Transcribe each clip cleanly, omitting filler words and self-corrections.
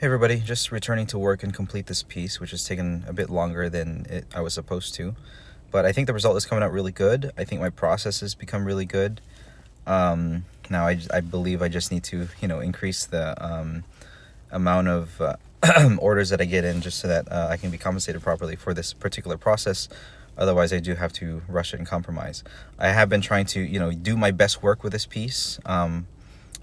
Hey everybody, just returning to work and complete this piece, which has taken a bit longer than I was supposed to. But I think the result is coming out really good. I think my process has become really good. Now I believe I just need to, increase the amount of orders that I get in just so that I can be compensated properly for this particular process. Otherwise, I do have to rush it and compromise. I have been trying to, do my best work with this piece.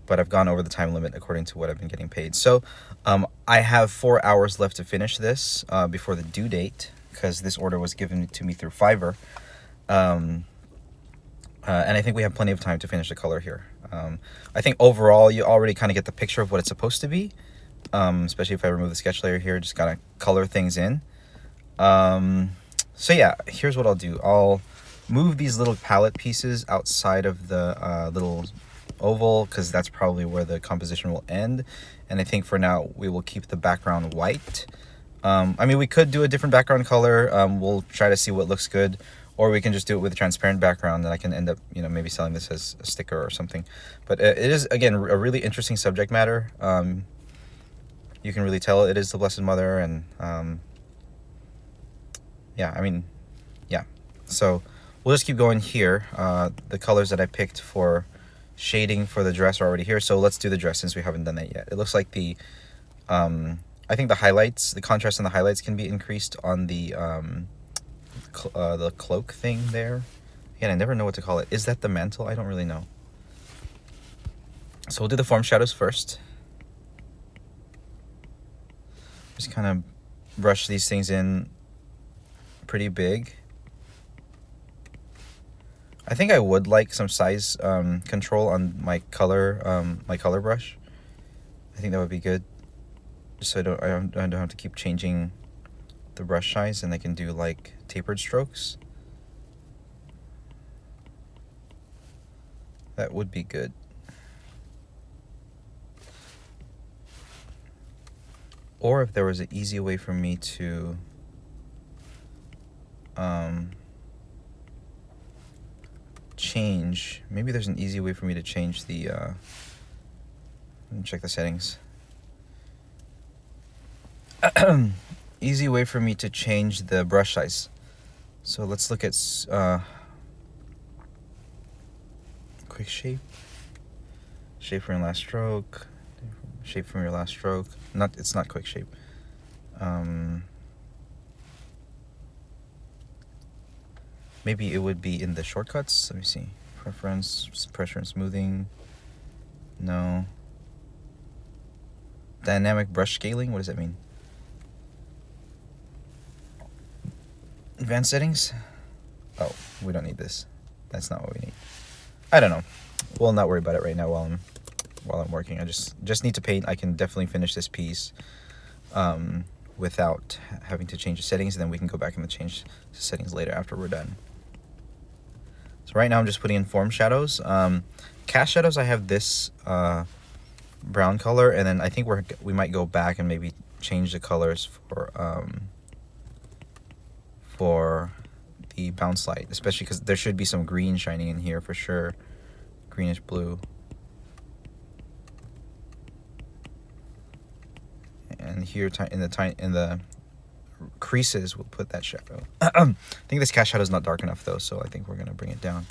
But I've gone over the time limit according to what I've been getting paid. So I have 4 hours left to finish this before the due date, because this order was given to me through Fiverr. And I think we have plenty of time to finish the color here. I think overall you already kind of get the picture of what it's supposed to be, especially if I remove the sketch layer here, just kind of color things in. So yeah, here's what I'll do. I'll move these little palette pieces outside of the little oval, because that's probably where the composition will end, and I think for now we will keep the background white. I mean, we could do a different background color. We'll try to see what looks good, or we can just do it with a transparent background, and I can end up maybe selling this as a sticker or something. But it is, again, a really interesting subject matter. You can really tell it is the Blessed Mother, and yeah, so we'll just keep going here. The colors that I picked for shading for the dress are already here, so let's do the dress since we haven't done that yet. It looks like the I think the highlights, the contrast in the highlights can be increased on the cloak thing there. Again, I never know what to call it. Is that the mantle? I don't really know. So we'll do the form shadows first. Just kind of brush these things in pretty big. I think I would like some size control on my color brush. I think that would be good, just so I don't have to keep changing the brush size, and I can do like tapered strokes. That would be good. Or if there was an easy way for me to change, maybe there's an easy way for me to change the let me check the settings. Easy way for me to change the brush size. So let's look at quick shape from your last stroke, shape from your last stroke. It's not quick shape. Maybe it would be in the shortcuts. Let me see. Preference, pressure and smoothing. No. Dynamic brush scaling. What does that mean? Advanced settings. Oh, we don't need this. That's not what we need. I don't know. We'll not worry about it right now while I'm working. I just need to paint. I can definitely finish this piece without having to change the settings, and then we can go back and change the settings later after we're done. So right now I'm just putting in form shadows. Cast shadows, I have this brown color, and then I think we might go back and maybe change the colors for the bounce light, especially because there should be some green shining in here for sure. Greenish blue. And here in the creases, we'll put that shadow. I think this cast shadow is not dark enough though, so I think we're gonna bring it down.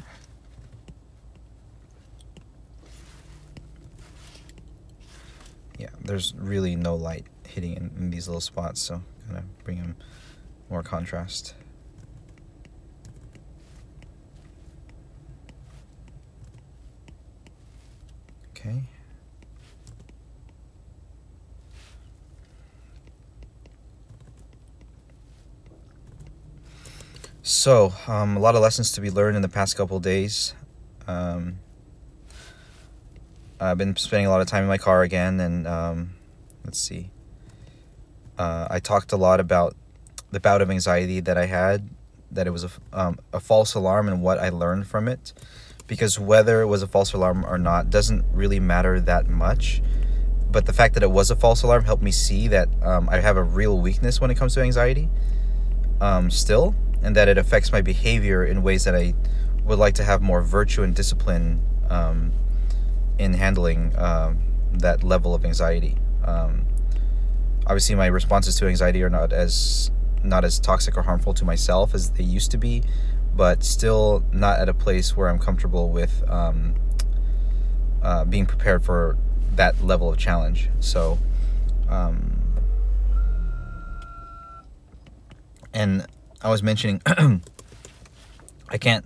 Yeah, there's really no light hitting in these little spots, so I'm gonna bring in more contrast. Okay. So, a lot of lessons to be learned in the past couple days. I've been spending a lot of time in my car again, and let's see. I talked a lot about the bout of anxiety that I had, that it was a false alarm, and what I learned from it. Because whether it was a false alarm or not doesn't really matter that much. But the fact that it was a false alarm helped me see that I have a real weakness when it comes to anxiety still. And that it affects my behavior in ways that I would like to have more virtue and discipline in handling that level of anxiety. Obviously, my responses to anxiety are not as toxic or harmful to myself as they used to be, but still not at a place where I'm comfortable with being prepared for that level of challenge. So, and I was mentioning I can't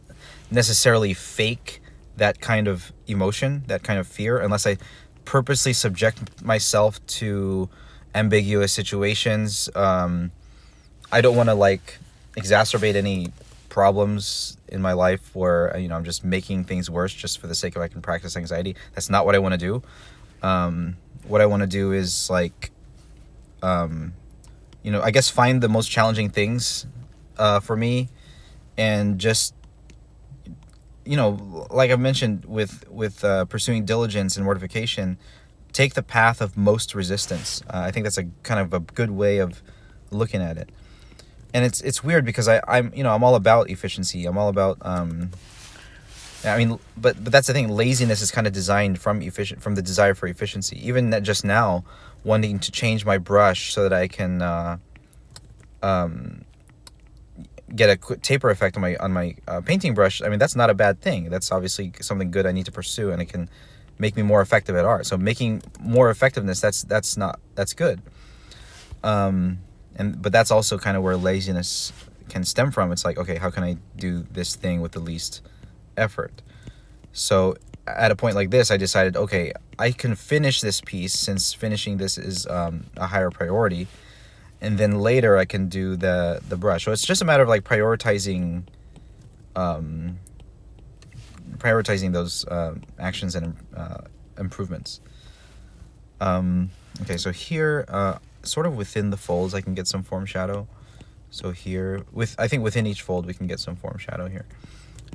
necessarily fake that kind of emotion, that kind of fear, unless I purposely subject myself to ambiguous situations. I don't want to like exacerbate any problems in my life where, you know, I'm just making things worse just for the sake of I can practice anxiety. That's not what I want to do. What I want to do is like, you know, I guess find the most challenging things for me, and just, you know, like I've mentioned with pursuing diligence and mortification, take the path of most resistance. I think that's a kind of a good way of looking at it. And it's weird because I'm you know, I'm all about efficiency. I'm all about I mean, but that's the thing. Laziness is kind of designed from the desire for efficiency. Even that just now, wanting to change my brush so that I can get a quick taper effect on my painting brush. I mean, that's not a bad thing. That's obviously something good I need to pursue, and it can make me more effective at art. So making more effectiveness, that's good. But that's also kind of where laziness can stem from. It's like, okay, how can I do this thing with the least effort? So at a point like this, I decided, okay, I can finish this piece, since finishing this is a higher priority, and then later I can do the brush. So it's just a matter of like prioritizing those actions and improvements. Okay, so here, sort of within the folds, I can get some form shadow. So here, I think within each fold we can get some form shadow here,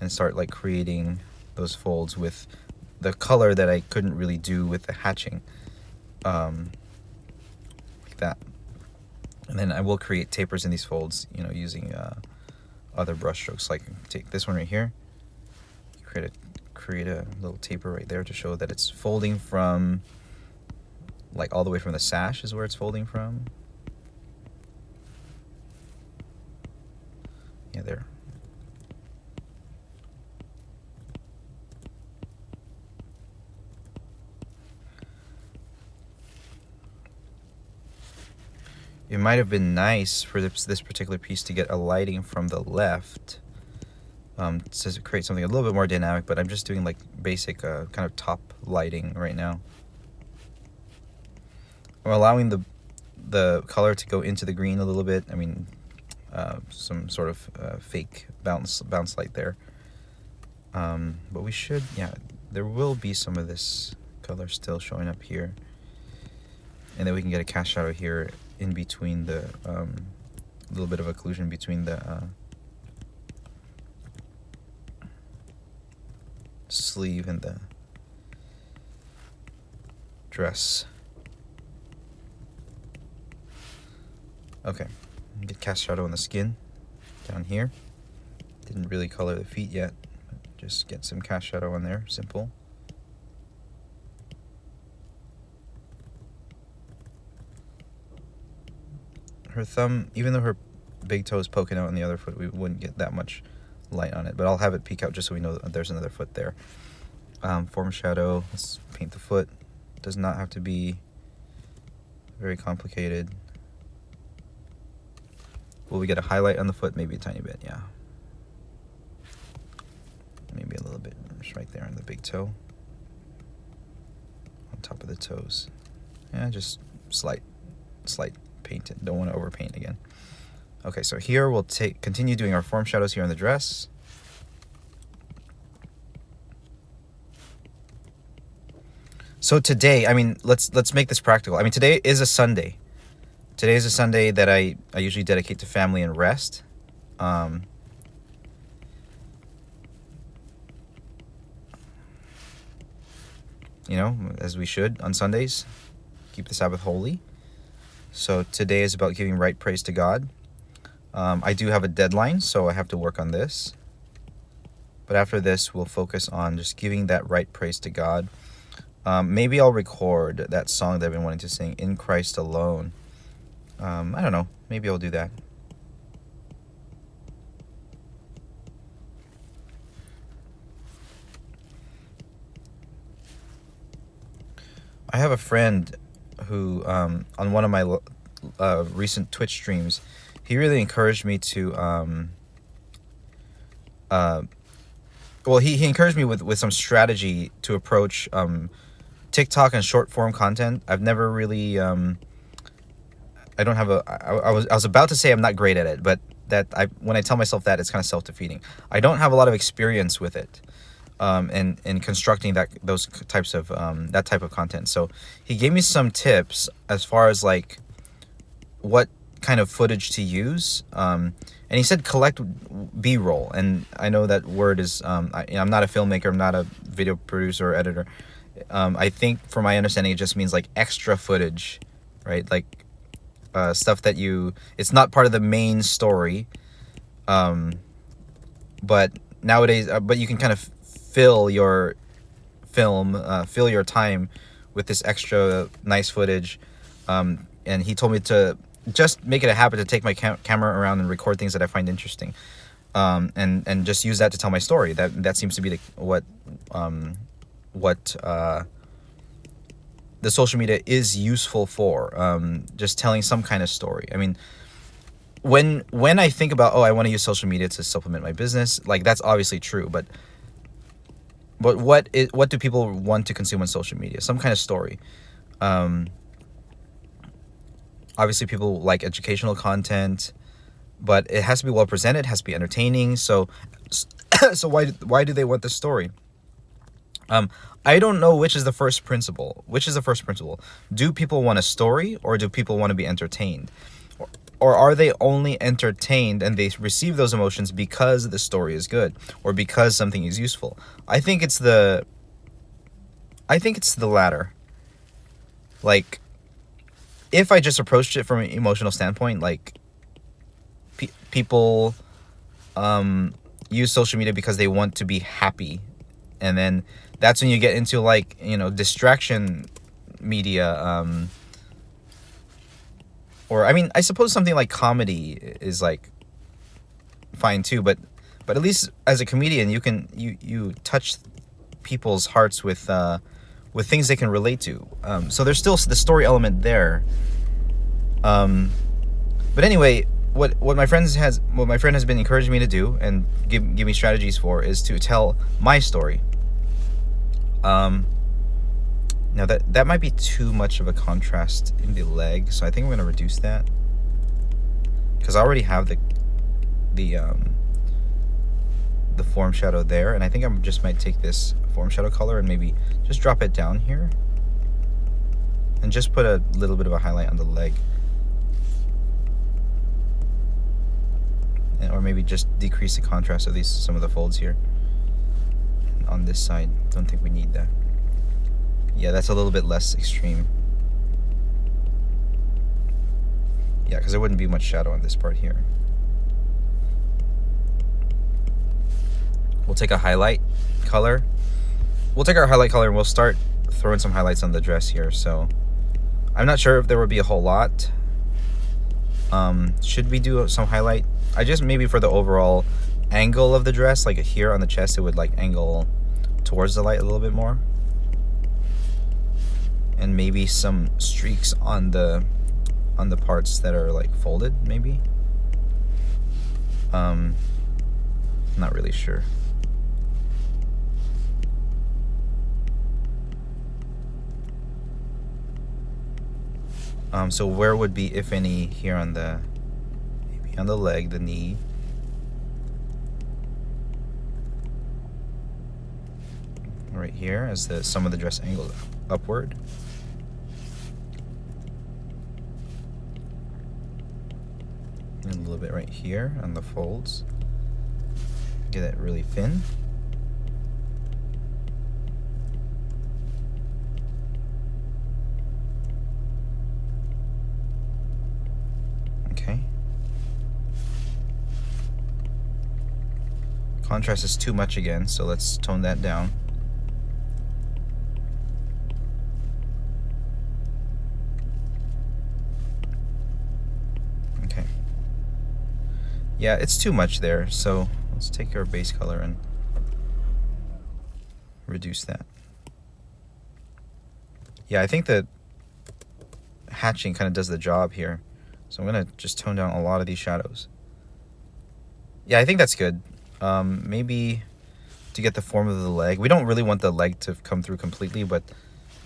and start like creating those folds with the color that I couldn't really do with the hatching, like that. And then I will create tapers in these folds, you know, using other brush strokes. Like take this one right here, create a little taper right there to show that it's folding from, like, all the way from the sash is where it's folding from. Yeah, there. It might have been nice for this particular piece to get a lighting from the left, to create something a little bit more dynamic, but I'm just doing like basic kind of top lighting right now. I'm allowing the color to go into the green a little bit. I mean, some sort of fake bounce light there. But we should, yeah, there will be some of this color still showing up here. And then we can get a cast shadow here in between the little bit of occlusion between the sleeve and the dress. Okay, get cast shadow on the skin down here. Didn't really color the feet yet, but just get some cast shadow on there, simple. Her thumb, even though her big toe is poking out on the other foot, we wouldn't get that much light on it, but I'll have it peek out just so we know that there's another foot there. Form shadow, let's paint the foot. Does not have to be very complicated. Will we get a highlight on the foot? Maybe a tiny bit, yeah. Maybe a little bit, just right there on the big toe. On top of the toes. Yeah, just slight paint it. Don't want to overpaint again. Okay, so here we'll continue doing our form shadows here on the dress. So today, I mean, let's make this practical. I mean, today is a Sunday. Today is a Sunday that I usually dedicate to family and rest. You know, as we should on Sundays, keep the Sabbath holy. So today is about giving right praise to God. I do have a deadline, so I have to work on this. But after this, we'll focus on just giving that right praise to God. Maybe I'll record that song that I've been wanting to sing, In Christ Alone. I don't know. Maybe I'll do that. I have a friend who, on one of my recent Twitch streams, he really encouraged me to, well, he encouraged me with some strategy to approach TikTok and short form content. I've never really, I don't have I was about to say I'm not great at it, but when I tell myself that, it's kind of self-defeating. I don't have a lot of experience with it. In constructing those types of that type of content. So he gave me some tips as far as like what kind of footage to use. And he said collect B-roll. And I know that word is I'm not a filmmaker, I'm not a video producer or editor. I think from my understanding it just means like extra footage, right? Like stuff that it's not part of the main story. But nowadays but you can kind of fill your fill your time with this extra nice footage, and he told me to just make it a habit to take my camera around and record things that I find interesting, and just use that to tell my story. That seems to be what the social media is useful for, just telling some kind of story. I mean, when I think about, I want to use social media to supplement my business, like that's obviously true, but what do people want to consume on social media? Some kind of story. Obviously people like educational content, but it has to be well presented, it has to be entertaining. So why do they want the story? I don't know which is the first principle. Do people want a story, or do people want to be entertained? Or are they only entertained and they receive those emotions because the story is good or because something is useful? I think it's the latter. Like, if I just approached it from an emotional standpoint, like people use social media because they want to be happy, and then that's when you get into like, distraction media, or I mean, I suppose something like comedy is like fine too, but at least as a comedian, you touch people's hearts with things they can relate to. So there's still the story element there. But anyway, what my friend has been encouraging me to do and give me strategies for is to tell my story. Now that might be too much of a contrast in the leg, so I think I'm going to reduce that, because I already have the form shadow there, and I think I just might take this form shadow color and maybe just drop it down here and just put a little bit of a highlight on the leg, or maybe just decrease the contrast of some of the folds here on this side. Don't think we need that. Yeah, that's a little bit less extreme. Yeah, because there wouldn't be much shadow on this part here. We'll take a highlight color. We'll take our highlight color and we'll start throwing some highlights on the dress here. So I'm not sure if there would be a whole lot. Should we do some highlight? I just maybe for the overall angle of the dress, like here on the chest, it would like angle towards the light a little bit more. And maybe some streaks on the parts that are like folded, maybe. Not really sure. So where would be, if any, here on maybe on the leg, the knee. Right here as some of the dress angles upward. And a little bit right here on the folds. Get that really thin. Okay. Contrast is too much again, so let's tone that down. Yeah, it's too much there, so let's take our base color and reduce that. Yeah, I think that hatching kind of does the job here. So I'm gonna just tone down a lot of these shadows. Yeah, I think that's good. Maybe to get the form of the leg. We don't really want the leg to come through completely, but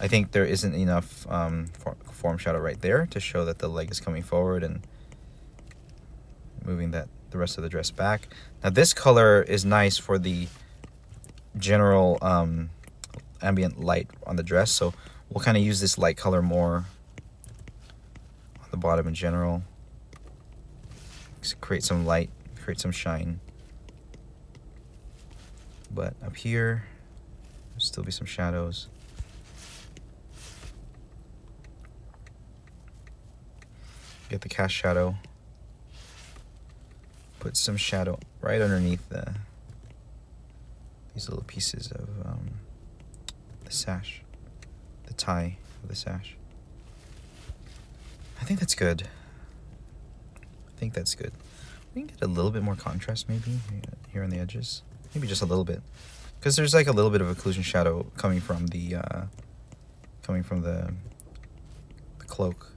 I think there isn't enough form shadow right there to show that the leg is coming forward and moving the rest of the dress back. Now this color is nice for the general ambient light on the dress, so we'll kind of use this light color more on the bottom in general. Just create some light, create some shine. But up here, there'll still be some shadows. Get the cast shadow. Put some shadow right underneath these little pieces of the sash, the tie of the sash. I think that's good. I think that's good. We can get a little bit more contrast maybe here on the edges. Maybe just a little bit, because there's like a little bit of occlusion shadow coming from the cloak.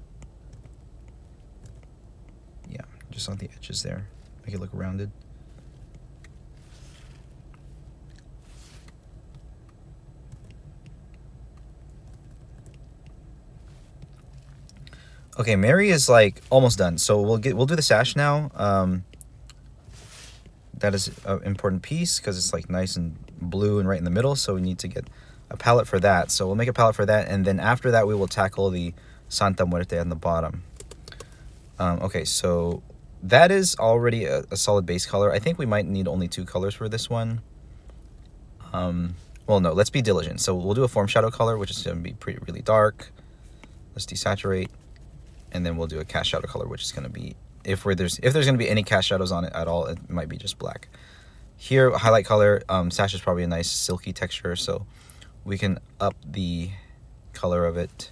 Yeah, just on the edges there, make it look rounded. Okay, Mary is like almost done, so we'll do the sash now. That is an important piece because it's like nice and blue and right in the middle, so we need to get a palette for that. So we'll make a palette for that, and then after that we will tackle the Santa Muerte on the bottom. Okay, so that is already a solid base color. I think we might need only 2 colors for this one. Well, no, let's be diligent. So we'll do a form shadow color, which is going to be really dark. Let's desaturate, and then we'll do a cast shadow color, which is going to be, if there's going to be any cast shadows on it at all, it might be just black. Here, highlight color, sash is probably a nice silky texture, so we can up the color of it,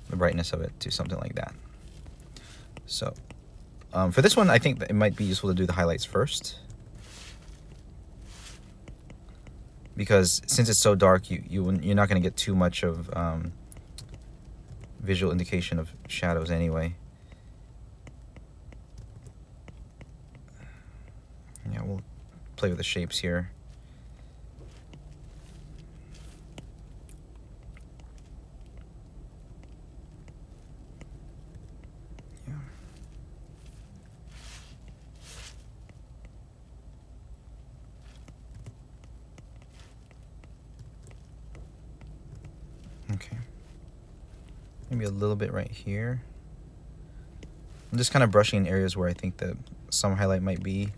the brightness of it, to something like that. So for this one, I think that it might be useful to do the highlights first, because since it's so dark, you're not going to get too much of visual indication of shadows anyway. Yeah, we'll play with the shapes here. Yeah. Okay. Maybe a little bit right here. I'm just kind of brushing in areas where I think that some highlight might be,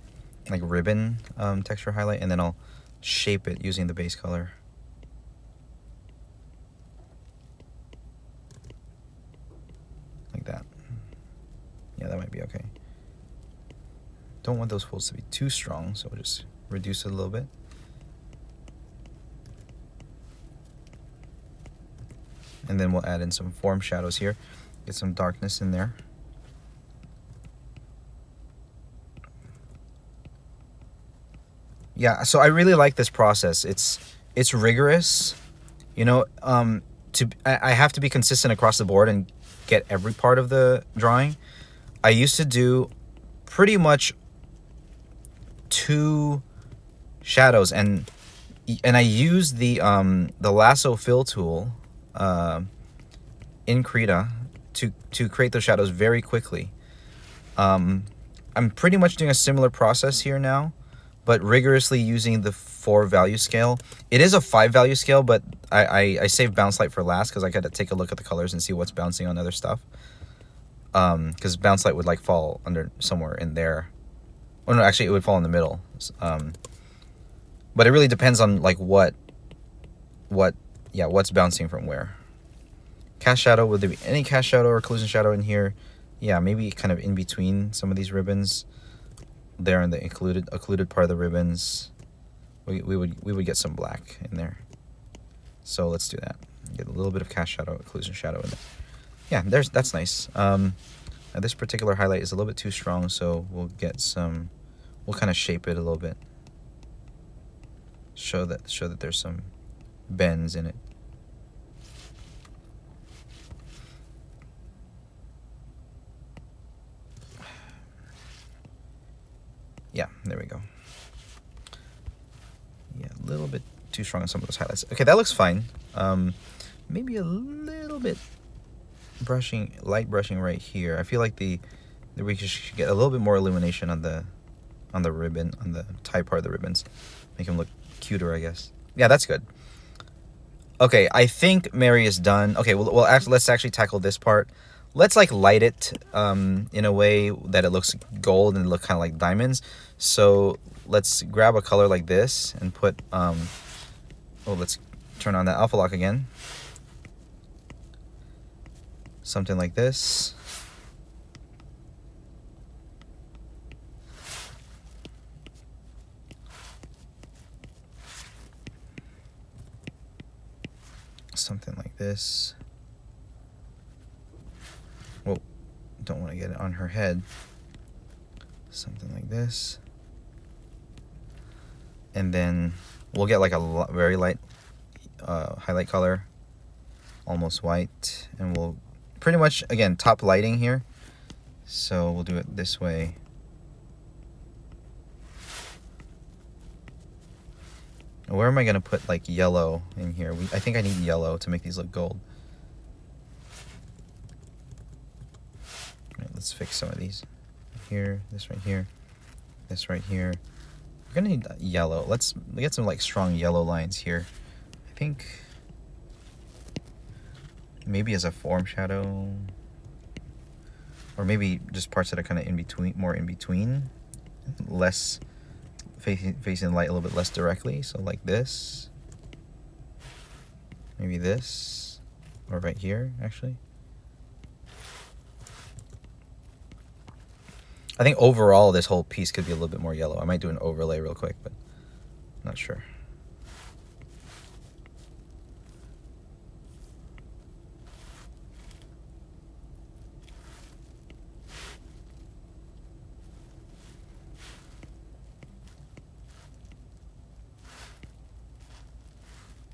like ribbon texture highlight, and then I'll shape it using the base color. Like that. Yeah, that might be okay. Don't want those folds to be too strong, so we'll just reduce it a little bit. And then we'll add in some form shadows here, get some darkness in there. Yeah, so I really like this process. It's rigorous, you know. I have to be consistent across the board and get every part of the drawing. I used to do pretty much 2 shadows, and I use the lasso fill tool in Krita to create those shadows very quickly. I'm pretty much doing a similar process here now, but rigorously using the 4 value scale. It is a 5 value scale, but I saved bounce light for last because I got to take a look at the colors and see what's bouncing on other stuff. Because bounce light would like fall under somewhere in there. Oh no, actually it would fall in the middle. But it really depends on like what's bouncing from where. Cast shadow, would there be any cast shadow or occlusion shadow in here? Yeah, maybe kind of in between some of these ribbons. There in the occluded part of the ribbons, we would get some black in there. So let's do that. Get a little bit of cast shadow, occlusion shadow in there. Yeah, that's nice. Now this particular highlight is a little bit too strong, so we'll get some we'll kind of shape it a little bit. Show that there's some bends in it. Yeah, there we go. Yeah, a little bit too strong on some of those highlights. Okay, that looks fine. Maybe a little bit light brushing right here. I feel like we should get a little bit more illumination on the ribbon, on the tie part of the ribbons. Make them look cuter, I guess. Yeah, that's good. Okay, I think Mary is done. Okay, well let's actually tackle this part. Let's like light it in a way that it looks gold and look kind of like diamonds. So let's grab a color like this and put let's turn on that alpha lock again. Something like this. Something like this. Whoa, don't want to get it on her head. Something like this. And then we'll get like a very light highlight color, almost white, and we'll pretty much, again, top lighting here. So we'll do it this way. Where am I going to put like yellow in here? I think I need yellow to make these look gold. Right, let's fix some of these. Here, this right here, this right here. We're gonna need yellow. Let's get some like strong yellow lines here. I think maybe as a form shadow, or maybe just parts that are kind of in between, more in between, less facing light a little bit less directly. So like this, maybe this, or right here actually. I think overall this whole piece could be a little bit more yellow. I might do an overlay real quick, but I'm not sure.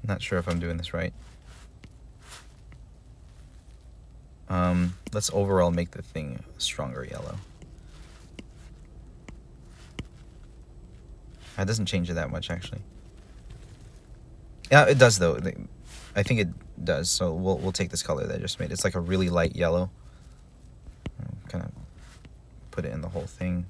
Not sure if I'm doing this right. Let's overall make the thing stronger yellow. That doesn't change it that much, actually. Yeah, it does though. I think it does. So we'll take this color that I just made. It's like a really light yellow. Kind of put it in the whole thing.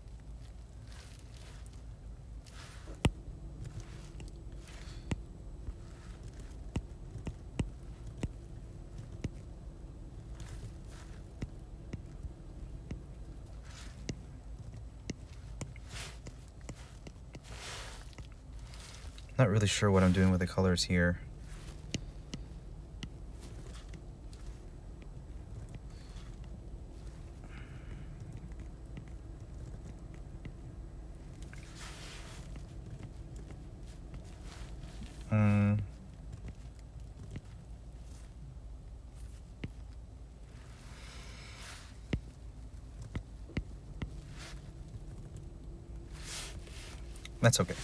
Not really sure what I'm doing with the colors here. That's okay.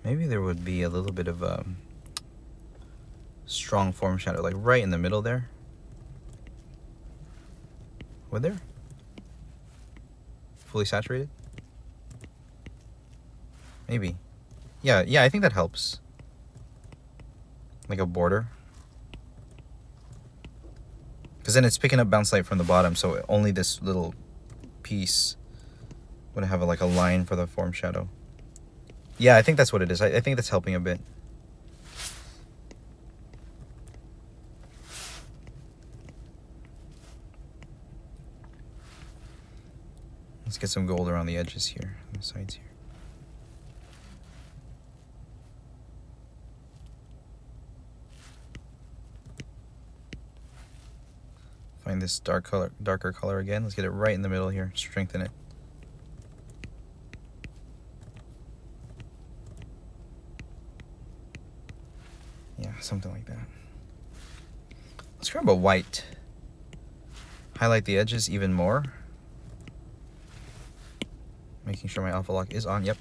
Maybe there would be a little bit of a strong form shadow, like right in the middle there. Would there? Fully saturated? Maybe. Yeah, I think that helps. Like a border. Because then it's picking up bounce light from the bottom, so only this little piece would have like a line for the form shadow. Yeah, I think that's what it is. I think that's helping a bit. Let's get some gold around the edges here, on the sides here. Find this darker color again. Let's get it right in the middle here. Strengthen it. Yeah, something like that. Let's grab a white. highlight the edges even more. Making sure my alpha lock is on. Yep.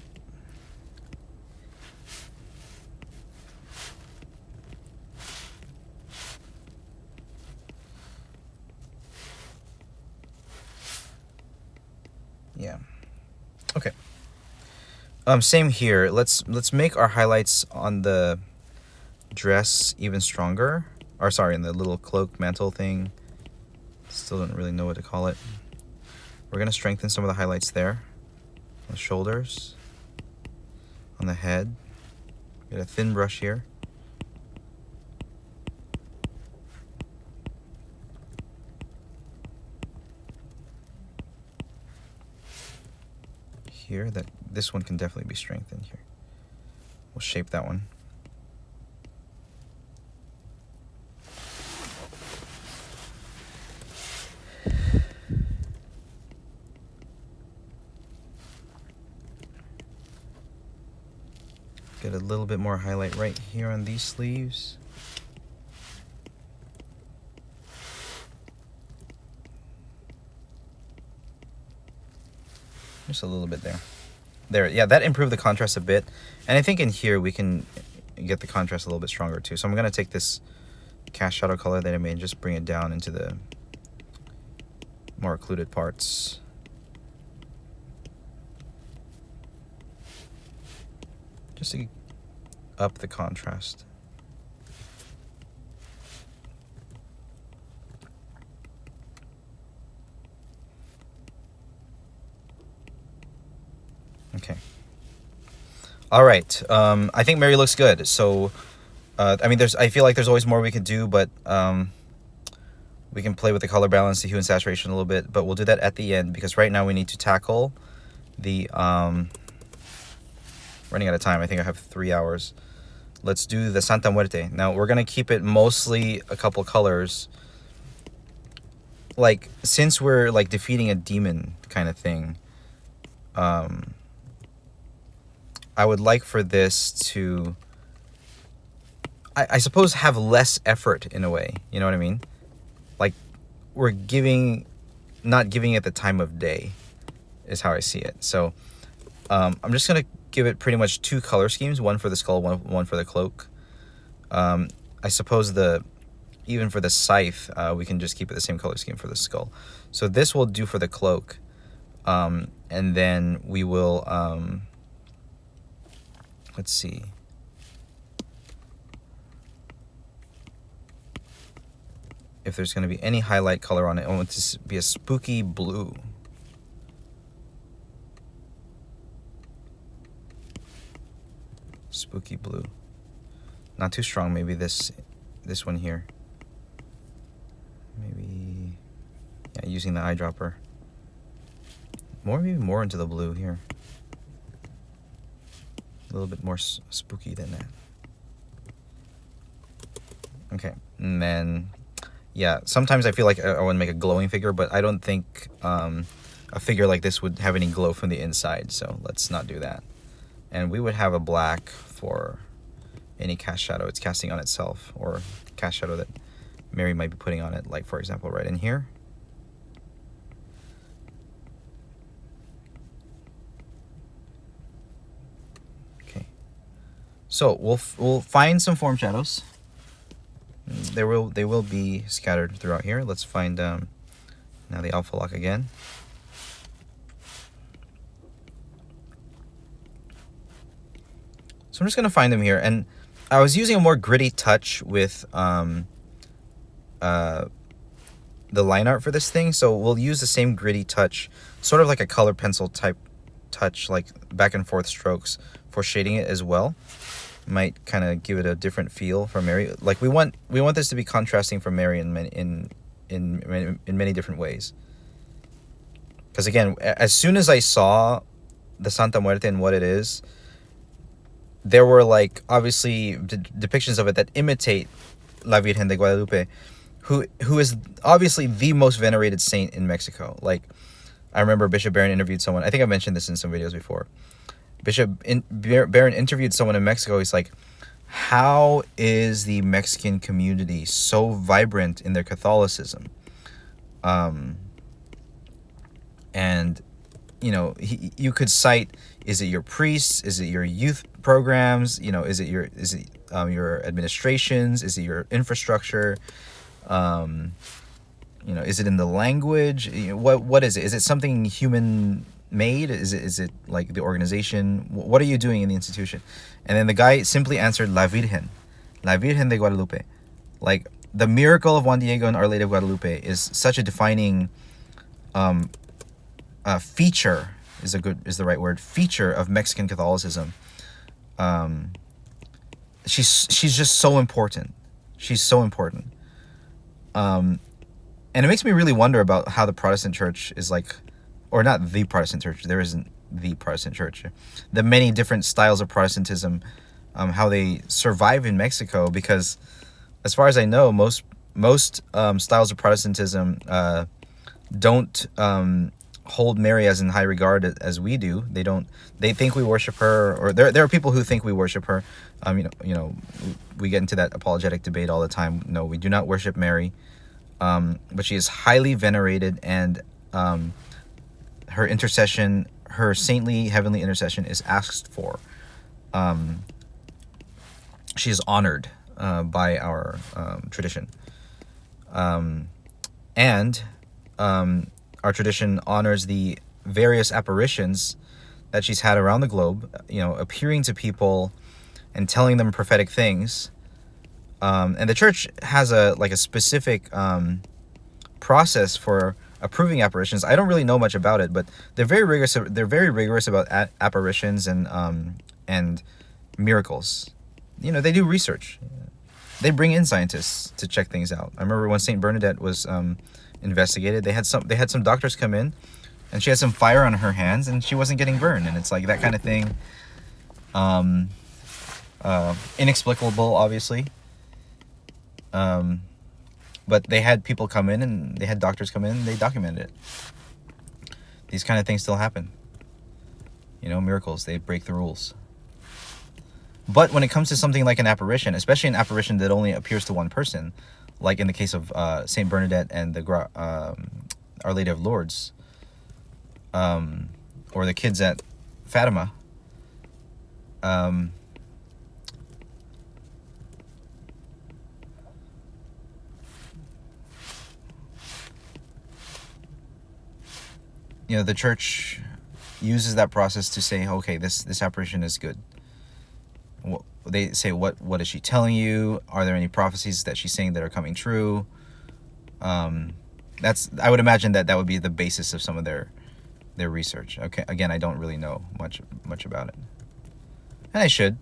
Yeah. Okay. Same here. Let's make our highlights on the dress even stronger. Or sorry, in the little cloak mantle thing. Still don't really know what to call it. We're gonna strengthen some of the highlights there. On the shoulders. On the head. Get a thin brush here. Here, this one can definitely be strengthened here. We'll shape that one. Get a little bit more highlight right here on these sleeves. Just a little bit there. There, yeah, that improved the contrast a bit. And I think in here we can get the contrast a little bit stronger too. So I'm gonna take this cast shadow color that I made and just bring it down into the more occluded parts. Just to up the contrast. Okay. All right. I think Mary looks good. So, I mean, I feel like there's always more we could do, but we can play with the color balance, the hue and saturation a little bit, but we'll do that at the end because right now we need to tackle the running out of time. I think I have 3 hours. Let's do the Santa Muerte. Now we're gonna keep it mostly a couple colors. Like, since we're like defeating a demon kind of thing, I would like for this to, I suppose, have less effort in a way. You know what I mean? Like, we're not giving it the time of day, is how I see it. So I'm just gonna give it pretty much 2 color schemes, one for the skull, one for the cloak. I suppose even for the scythe, we can just keep it the same color scheme for the skull. So this will do for the cloak, and then we will let's see. If there's going to be any highlight color on it, I want it to be a spooky blue. Spooky blue. Not too strong, maybe this one here. Maybe, yeah, using the eyedropper. Maybe more into the blue here. A little bit more spooky than that. Okay, and then, yeah, sometimes I feel like I want to make a glowing figure, but I don't think a figure like this would have any glow from the inside, so let's not do that. And we would have a black for any cast shadow it's casting on itself, or cast shadow that Mary might be putting on it, like, for example, right in here. Okay, so we'll find some form shadows. They will be scattered throughout here. Let's find now the alpha lock again. So I'm just gonna find them here, and I was using a more gritty touch with the line art for this thing, so we'll use the same gritty touch, sort of like a color pencil type touch, like back and forth strokes for shading it as well. Might kind of give it a different feel for Mary. Like, we want this to be contrasting for Mary in many different ways. Because again, as soon as I saw the Santa Muerte and what it is, there were, like, obviously depictions of it that imitate La Virgen de Guadalupe, who is obviously the most venerated saint in Mexico. Like, I remember Bishop Barron interviewed someone. I think I mentioned this in some videos before. Bishop Barron interviewed someone in Mexico. He's like, how is the Mexican community so vibrant in their Catholicism? And you could cite, is it your priests, is it your youth programs, is it your administrations, is it your infrastructure, is it in the language, what is it something human made, is it like the organization, what are you doing in the institution? And then the guy simply answered, La Virgen de Guadalupe. Like, the miracle of Juan Diego and Our Lady of Guadalupe is such a defining feature, is the right word, feature of Mexican Catholicism. She's just so important. She's so important. And it makes me really wonder about how the Protestant church is like, or not the Protestant church, there isn't the Protestant church, the many different styles of Protestantism, how they survive in Mexico, because as far as I know, most styles of Protestantism don't hold Mary as in high regard as we do. They think we worship her, or there are people who think we worship her. We get into that apologetic debate all the time. No, we do not worship Mary, but she is highly venerated, and her intercession, her saintly heavenly intercession, is asked for. She is honored by our tradition, and our tradition honors the various apparitions that she's had around the globe, appearing to people and telling them prophetic things. And the church has a specific process for approving apparitions. I don't really know much about it, but they're very rigorous. They're very rigorous about apparitions and miracles. They do research. They bring in scientists to check things out. I remember when Saint Bernadette was investigated, they had some doctors come in, and she had some fire on her hands, and she wasn't getting burned, and it's like that kind of thing. Inexplicable, obviously. But they had people come in, and they had doctors come in, and they documented it. These kind of things still happen. Miracles, they break the rules. But when it comes to something like an apparition, especially an apparition that only appears to one person, like in the case of Saint Bernadette and the Our Lady of Lourdes, or the kids at Fatima, the church uses that process to say, okay, this apparition is good. They say, what is she telling you? Are there any prophecies that she's saying that are coming true? I would imagine that would be the basis of some of their research. Okay, again, I don't really know much about it, and I should.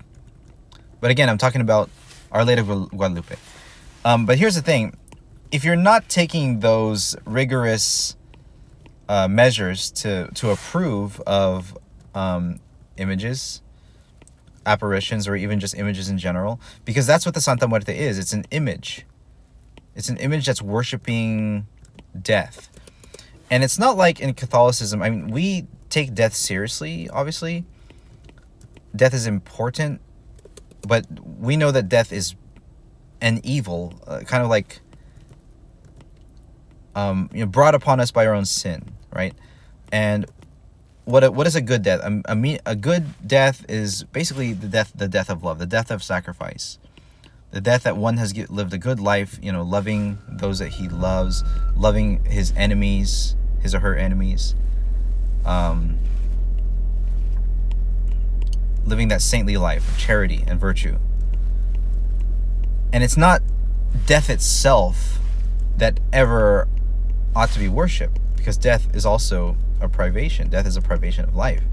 But again, I'm talking about Our Lady of Guadalupe. But here's the thing: if you're not taking those rigorous measures to approve of images, apparitions, or even just images in general, because that's what the Santa Muerte is. It's an image. It's an image that's worshiping death. And it's not like in Catholicism, I mean, we take death seriously, obviously. Death is important, but we know that death is an evil, kind of like brought upon us by our own sin, right? And what is a good death? A good death is basically the death of love, the death of sacrifice, the death that one has lived a good life, loving those that he loves, loving his enemies, his or her enemies, living that saintly life of charity and virtue. And it's not death itself that ever ought to be worshipped, because death is also a privation. Death is a privation of life.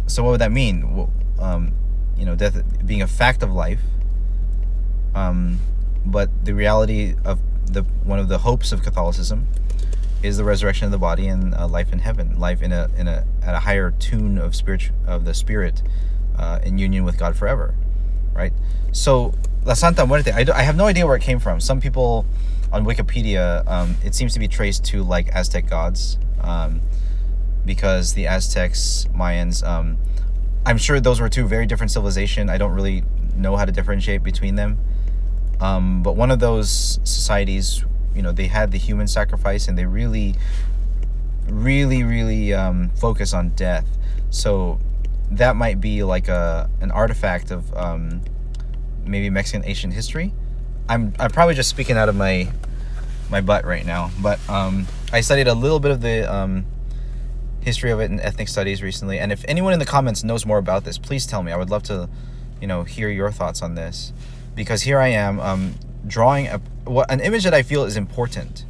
So what would that mean? Well, death being a fact of life, but the reality of one of the hopes of Catholicism is the resurrection of the body and life in heaven, life at a higher tune of the spirit, in union with God forever, right? So La Santa Muerte, I have no idea where it came from. Some people on Wikipedia, it seems to be traced to Aztec gods, because the Aztecs, Mayans, I'm sure those were two very different civilizations. I don't really know how to differentiate between them, but one of those societies you know, they had the human sacrifice, and they really focus on death. So that might be like an artifact of maybe Mexican ancient history. I'm probably just speaking out of my butt right now, but I studied a little bit of the history of it in ethnic studies recently, and if anyone in the comments knows more about this, please tell me. I would love to, you know, hear your thoughts on this, because here I am drawing an image that I feel is important.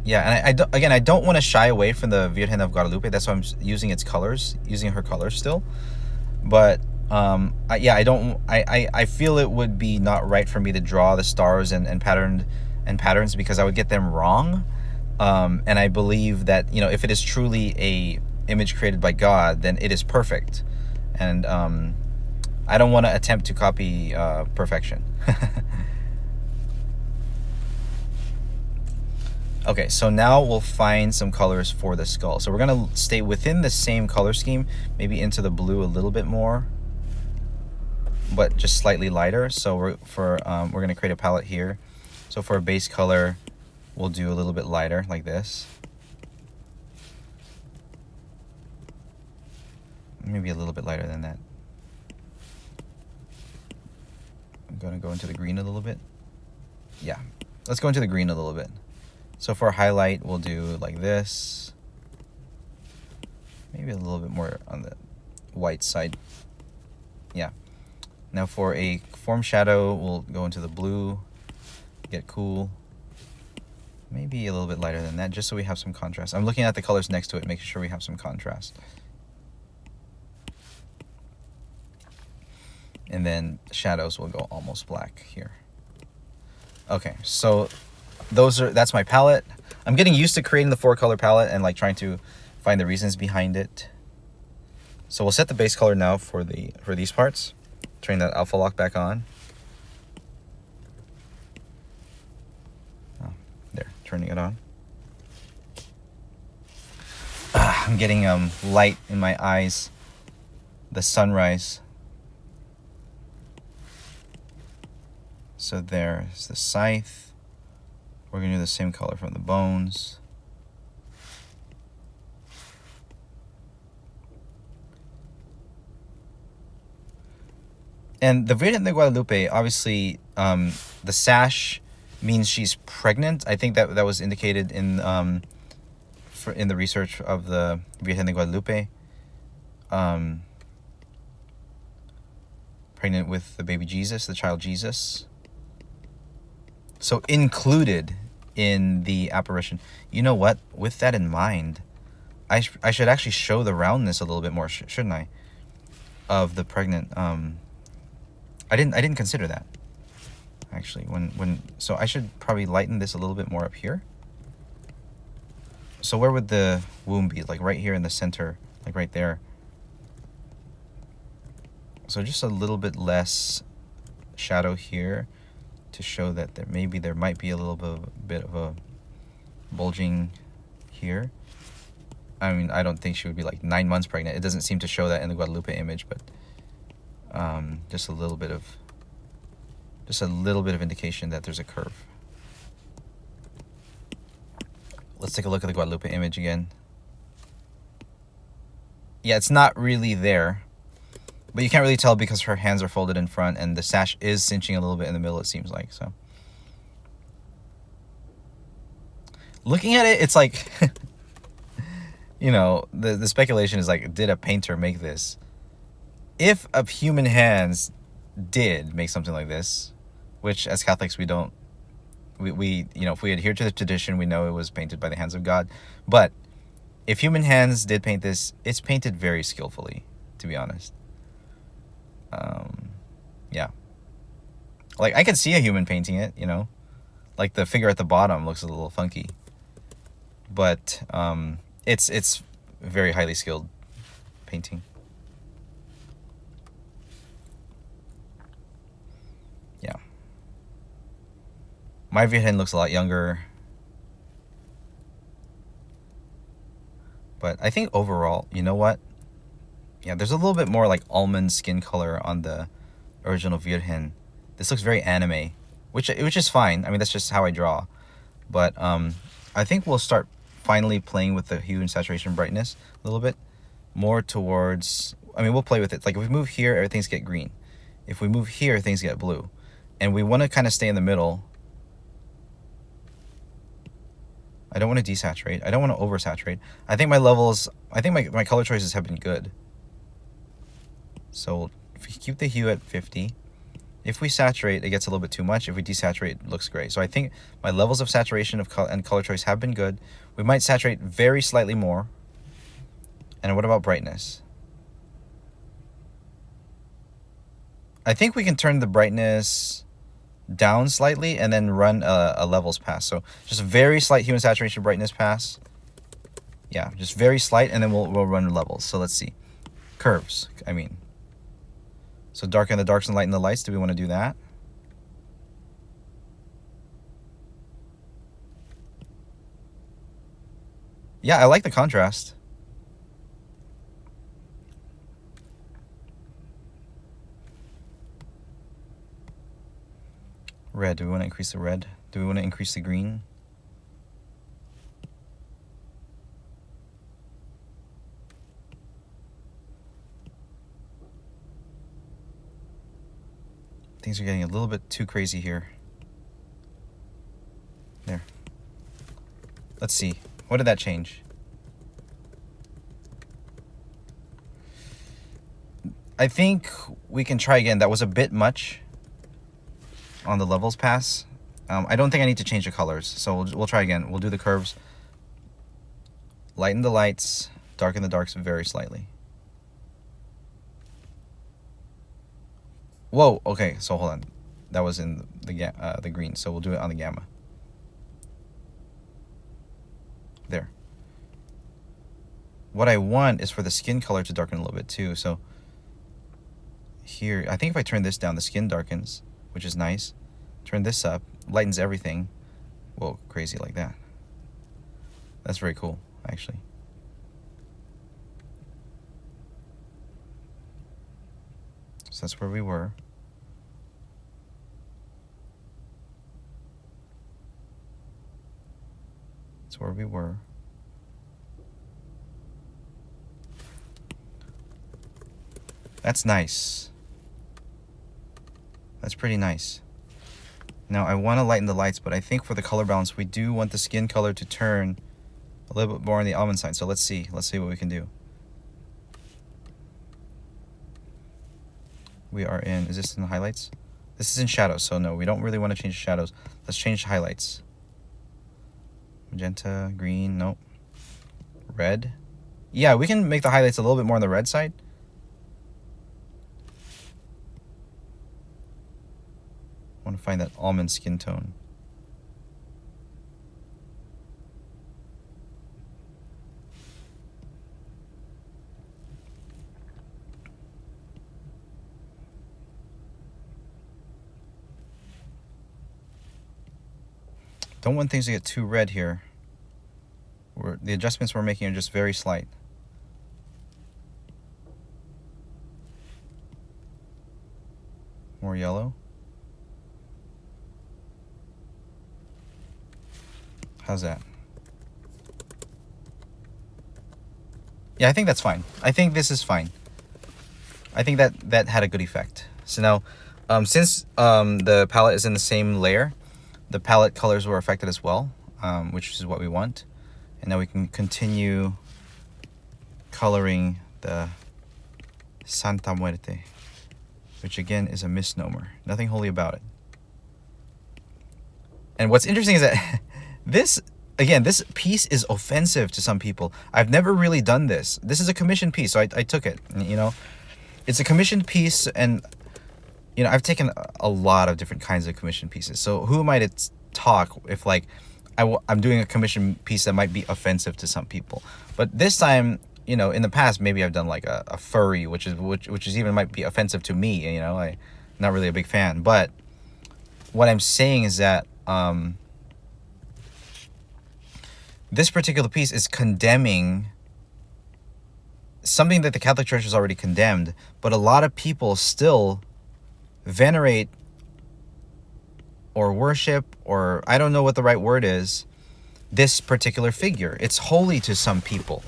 Yeah, and I don't want to shy away from the Virgen of Guadalupe. That's why I'm using her colors still. But I feel it would be not right for me to draw the stars and patterns, because I would get them wrong. And I believe that, you know, if it is truly a image created by God, then it is perfect. And I don't want to attempt to copy perfection. Okay, so now we'll find some colors for the skull. So we're going to stay within the same color scheme, maybe into the blue a little bit more, but just slightly lighter. So we're going to create a palette here. So for a base color, we'll do a little bit lighter like this. Maybe a little bit lighter than that. I'm going to go into the green a little bit. Yeah, let's go into the green a little bit. So for a highlight, we'll do like this. Maybe a little bit more on the white side. Yeah. Now for a form shadow, we'll go into the blue, get cool. Maybe a little bit lighter than that, just so we have some contrast. I'm looking at the colors next to it, making sure we have some contrast. And then shadows will go almost black here. Okay, so that's my palette. I'm getting used to creating the 4-color palette and like trying to find the reasons behind it. So we'll set the base color now for these parts. Turning that alpha lock back on. Oh, there, turning it on. I'm getting light in my eyes. The sunrise. So there's the scythe. We're going to do the same color from the bones. And the Virgen de Guadalupe, obviously, the sash means she's pregnant. I think that was indicated in the research of the Virgen de Guadalupe. Pregnant with the baby Jesus, the child Jesus. So included in the apparition. You know what? With that in mind, I should actually show the roundness a little bit more, shouldn't I? Of the pregnant. I didn't consider that. Actually, so I should probably lighten this a little bit more up here. So where would the womb be? Like right here in the center, like right there. So just a little bit less shadow here, to show that there might be a little bit of a bulging here. I mean, I don't think she would be like 9 months pregnant. It doesn't seem to show that in the Guadalupe image, but just a little bit of indication that there's a curve. Let's take a look at the Guadalupe image again. Yeah, it's not really there. But you can't really tell because her hands are folded in front and the sash is cinching a little bit in the middle, it seems like. So looking at it, it's like, you know, the speculation is like, did a painter make this? If a human hands did make something like this, which as Catholics we don't, we you know, if we adhere to the tradition, we know it was painted by the hands of God. But if human hands did paint this, it's painted very skillfully, to be honest. Yeah, like I could see a human painting it, you know, like the figure at the bottom looks a little funky, but it's very highly skilled painting. Yeah, my Virgen looks a lot younger, but I think overall, you know what? Yeah, there's a little bit more like almond skin color on the original Virgen. This looks very anime. which is fine. I mean, that's just how I draw. But I think we'll start finally playing with the hue and saturation brightness a little bit more towards, I mean, we'll play with it. Like if we move here, everything's get green. If we move here, things get blue. And we want to kind of stay in the middle. I don't want to desaturate. I don't want to oversaturate. I think my levels, I think my color choices have been good. So if we keep the hue at 50, if we saturate, it gets a little bit too much. If we desaturate, it looks great. So I think my levels of saturation and color choice have been good. We might saturate very slightly more. And what about brightness? I think we can turn the brightness down slightly and then run a levels pass. So just a very slight hue and saturation brightness pass. Yeah, just very slight, and then we'll run levels. So let's see. Curves, I mean. So darken the darks and lighten the lights. Do we want to do that? Yeah, I like the contrast. Red, do we want to increase the red? Do we want to increase the green? Things are getting a little bit too crazy here. There. Let's see. What did that change? I think we can try again. That was a bit much on the levels pass. I don't think I need to change the colors, so we'll try again. We'll do the curves. Lighten the lights, darken the darks very slightly. Whoa, okay, so hold on. That was in the green, so we'll do it on the gamma. There. What I want is for the skin color to darken a little bit too, so here, I think if I turn this down, the skin darkens, which is nice. Turn this up, lightens everything. Whoa, crazy like that. That's very cool, actually. So that's where we were. That's where we were. That's nice. That's pretty nice. Now I want to lighten the lights, but I think for the color balance, we do want the skin color to turn a little bit more on the almond side. So let's see. Let's see what we can do. We are in, is this in the highlights? This is in shadows, so no, we don't really want to change shadows. Let's change highlights. Magenta, green, nope. Red. Yeah, we can make the highlights a little bit more on the red side. I want to find that almond skin tone. Don't want things to get too red here. The adjustments we're making are just very slight. More yellow. How's that? Yeah, I think that's fine. I think this is fine. I think that had a good effect. So now, since the palette is in the same layer, the palette colors were affected as well, which is what we want. And now we can continue coloring the Santa Muerte, which again is a misnomer. Nothing holy about it. And what's interesting is that this piece is offensive to some people. I've never really done this. This is a commissioned piece, so I took it, you know. It's a commissioned piece, and, you know, I've taken a lot of different kinds of commissioned pieces. So who am I to talk if, like, I'm doing a commissioned piece that might be offensive to some people? But this time, you know, in the past, maybe I've done like a furry, which is even might be offensive to me, you know. I'm not really a big fan. But what I'm saying is that this particular piece is condemning something that the Catholic Church has already condemned, but a lot of people still venerate or worship, or I don't know what the right word is, this particular figure. It's holy to some people.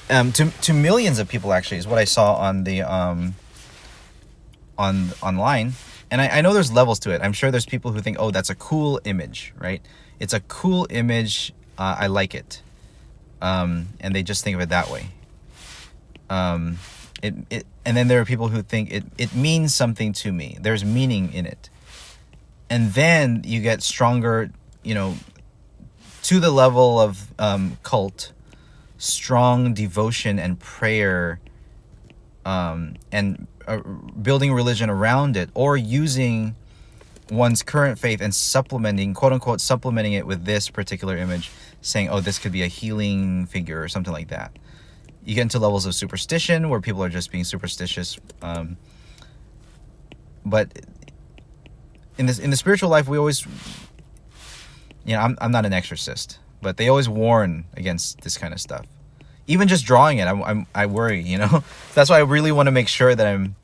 To millions of people, actually, is what I saw on the online. And I know there's levels to it. I'm sure there's people who think, oh, that's a cool image, right? It's a cool image. I like it. And they just think of it that way. And then there are people who think it means something to me. There's meaning in it. And then you get stronger, to the level of cult, strong devotion and prayer, and building religion around it, or using one's current faith and supplementing, quote unquote, supplementing it with this particular image, saying, oh, this could be a healing figure or something like that. You get into levels of superstition where people are just being superstitious. But in the spiritual life, we always, I'm not an exorcist, but they always warn against this kind of stuff. Even just drawing it, I worry, That's why I really want to make sure that I'm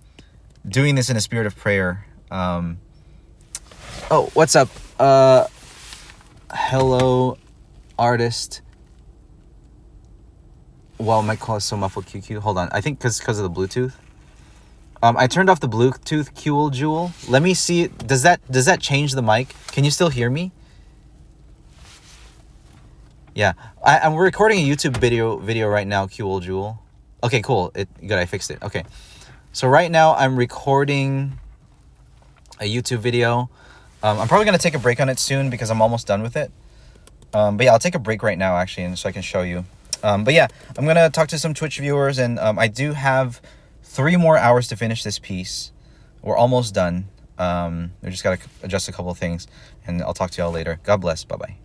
doing this in a spirit of prayer. Oh, what's up? Hello, artist. Wow, my call is so muffled, QQ. Hold on. I think because of the Bluetooth. I turned off the Bluetooth, QL Jewel. Let me see. Does that change the mic? Can you still hear me? Yeah, I'm recording a YouTube video right now, QL Jewel. Okay, cool. Good. I fixed it. Okay, so right now I'm recording a YouTube video. I'm probably gonna take a break on it soon because I'm almost done with it. But yeah, I'll take a break right now actually, and so I can show you. But yeah, I'm gonna talk to some Twitch viewers, and I do have 3 more hours to finish this piece. We're almost done. We just gotta adjust a couple of things, and I'll talk to y'all later. God bless. Bye bye.